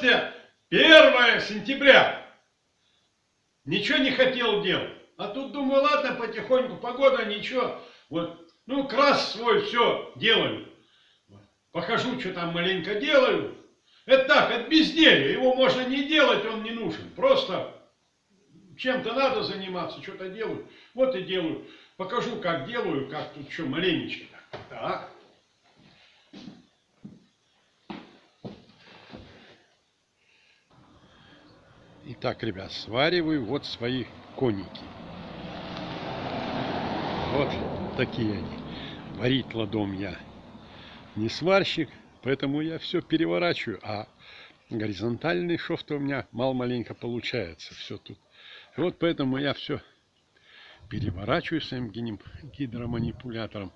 21 сентября. Ничего не хотел делать. А тут думаю, ладно, потихоньку, погода, ничего. Вот, ну, крас свой, все, делаю. Похожу, что там маленько делаю. Это так, это безделье. Его можно не делать, он не нужен. Просто чем-то надо заниматься, что-то делаю. Вот и делаю. Покажу, как делаю, как тут что, маленечко. Так. Итак, ребят, свариваю вот свои коники. Вот такие они. Варить ладом я не сварщик, поэтому я все переворачиваю, а горизонтальный шов-то у меня мало-маленько получается. Все тут. И вот поэтому я все переворачиваю своим гидроманипулятором,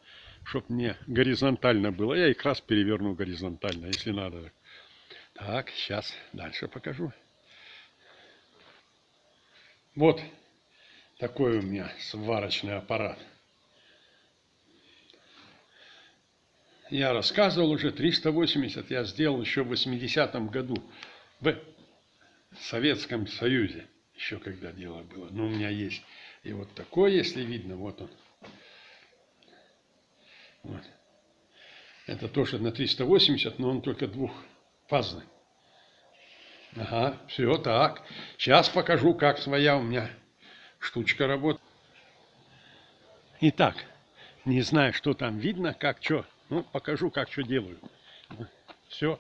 чтобы мне горизонтально было. Я их раз переверну горизонтально, если надо. Так, сейчас дальше покажу. Вот такой у меня сварочный аппарат. Я рассказывал уже, 380 я сделал еще в 80-м году в Советском Союзе. Еще когда дело было. Но у меня есть и вот такой, если видно, вот он. Вот. Это тоже на 380, но он только двухфазный. Ага, все так. Сейчас покажу, как своя у меня штучка работает. Итак, не знаю, что там видно, как что. Ну, покажу, как что делаю. Все.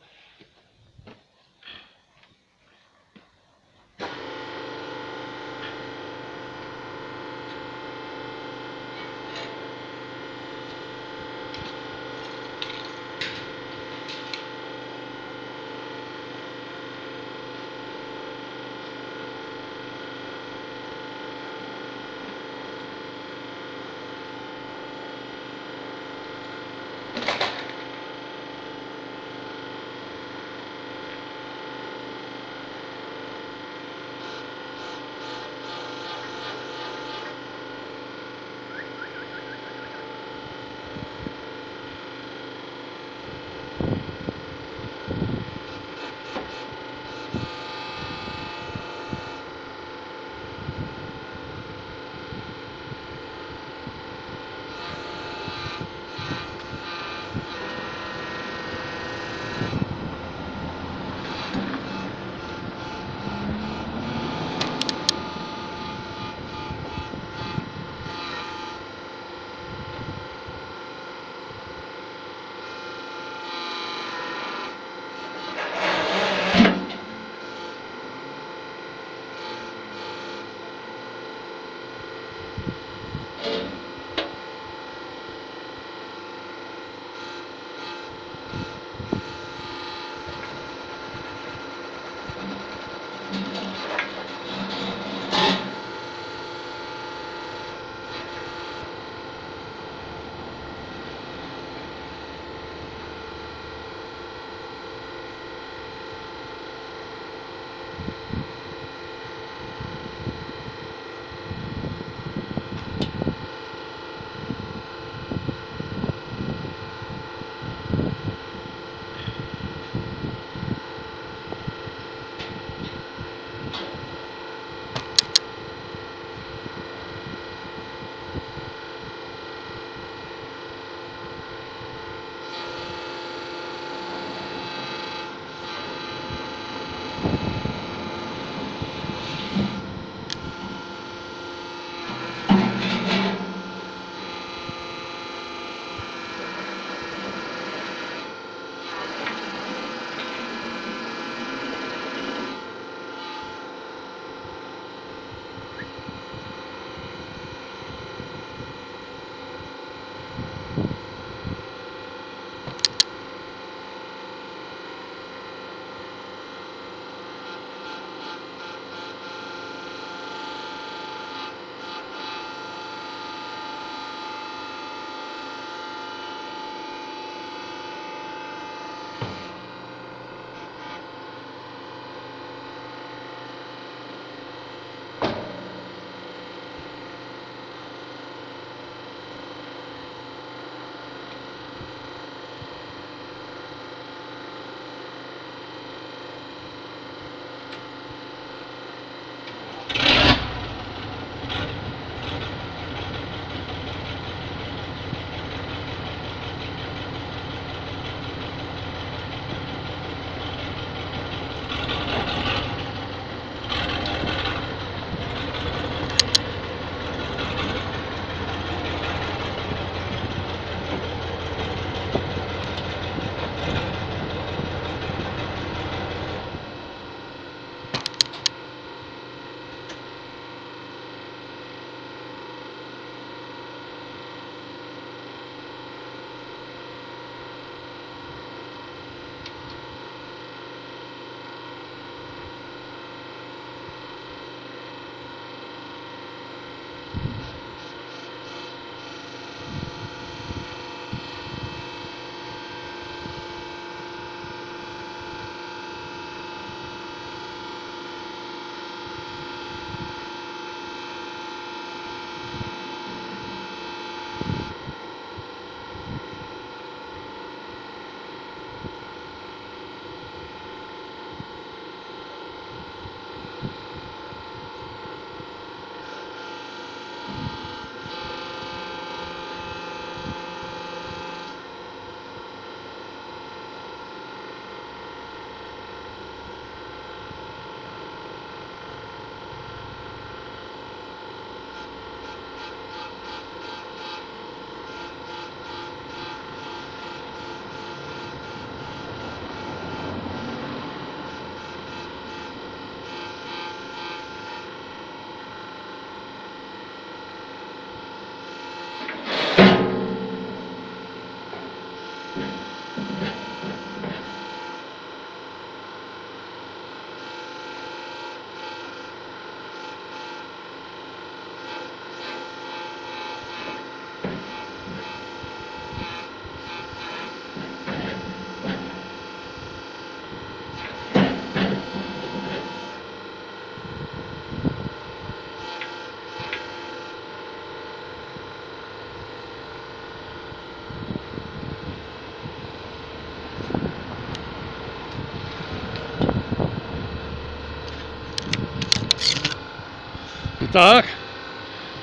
Так,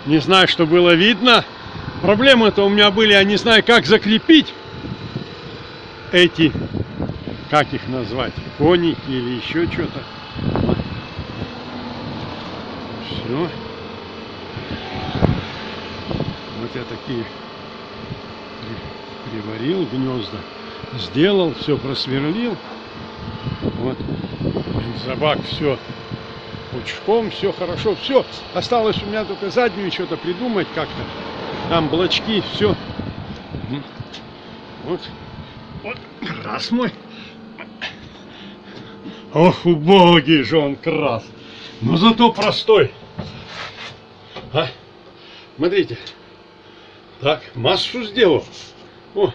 не знаю, что было видно. Проблемы-то у меня были, я не знаю, как закрепить эти, как их назвать, коники или еще что-то. Все. Вот я такие приварил гнезда, сделал, все просверлил. Вот. Собак все пучком, все хорошо, все. Осталось у меня только заднюю что-то придумать как-то. Там блочки, все. Вот. Вот крас мой. Ох, убогий же он крас. Но зато простой. А? Смотрите. Так, массу сделал. О.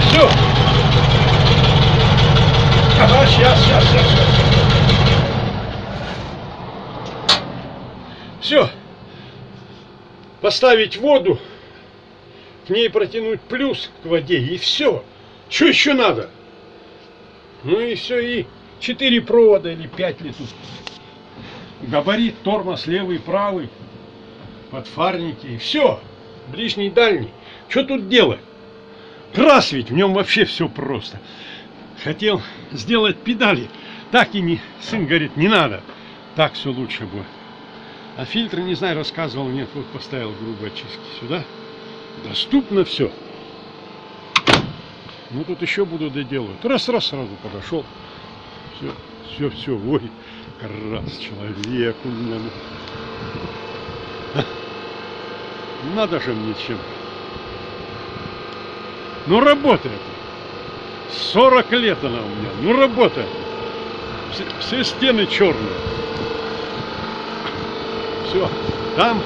Все. Ага, сейчас. Все. Поставить воду, к ней протянуть плюс к воде, и все. Что еще надо? Ну и все, и 4 провода или 5 ли тут. Габарит, тормоз, левый, правый, подфарники, и все. Ближний, дальний. Что тут делать? Крас ведь, в нем вообще все просто. Хотел сделать педали, так и не, сын говорит, не надо. Так все лучше будет. А фильтры, не знаю, рассказывал, нет, вот поставил грубые очистки сюда. Доступно все. Ну тут еще буду доделывать. Раз сразу подошел. Все, ой, крас человек у меня. Надо же мне чем. Ну работает. 40 лет она у меня. Ну работает. Все стены черные. Все, там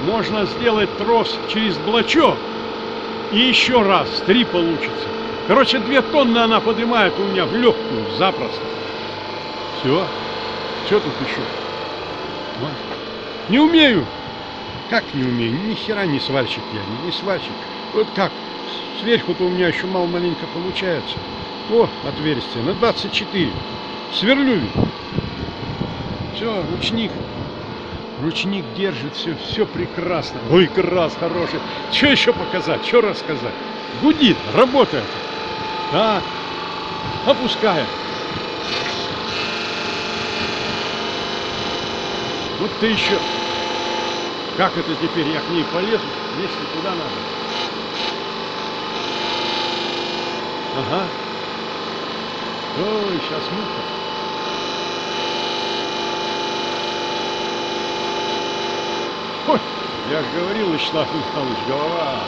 можно сделать трос через блочок и еще раз 3 получится. Короче, 2 тонны она поднимает у меня в легкую запросто. Все. Что тут еще? Вот. Не умею. Как не умею? Ни хера не сварщик я, не сварщик. Вот как? Сверху-то у меня еще мало-маленько получается. О, отверстие на 24. Сверлю ведь. Все, ручник. Ручник держит, все прекрасно. Ой, крас хороший. Что еще показать, что рассказать? Гудит, работает. Так, опускаем. Вот ты еще. Как это теперь? Я к ней полезу, если туда надо. Ага. Ой, сейчас мука. Ой, я же говорил, Вячеслав Михайлович, голова.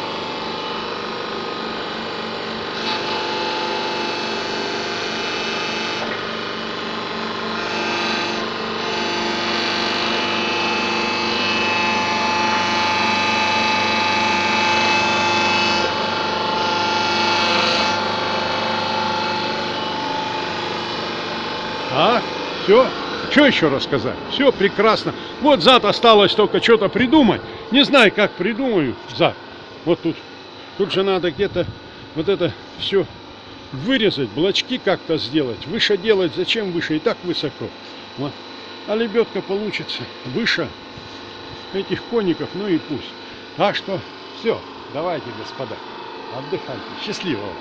А, все. Что еще рассказать? Все прекрасно. Вот зад осталось только что-то придумать. Не знаю, как придумаю зад. Вот тут же надо где-то вот это все вырезать, блочки как-то сделать. Выше делать, зачем выше? И так высоко. Вот. А лебедка получится выше этих коников, ну и пусть. Так что все, давайте, господа, отдыхайте. Счастливого.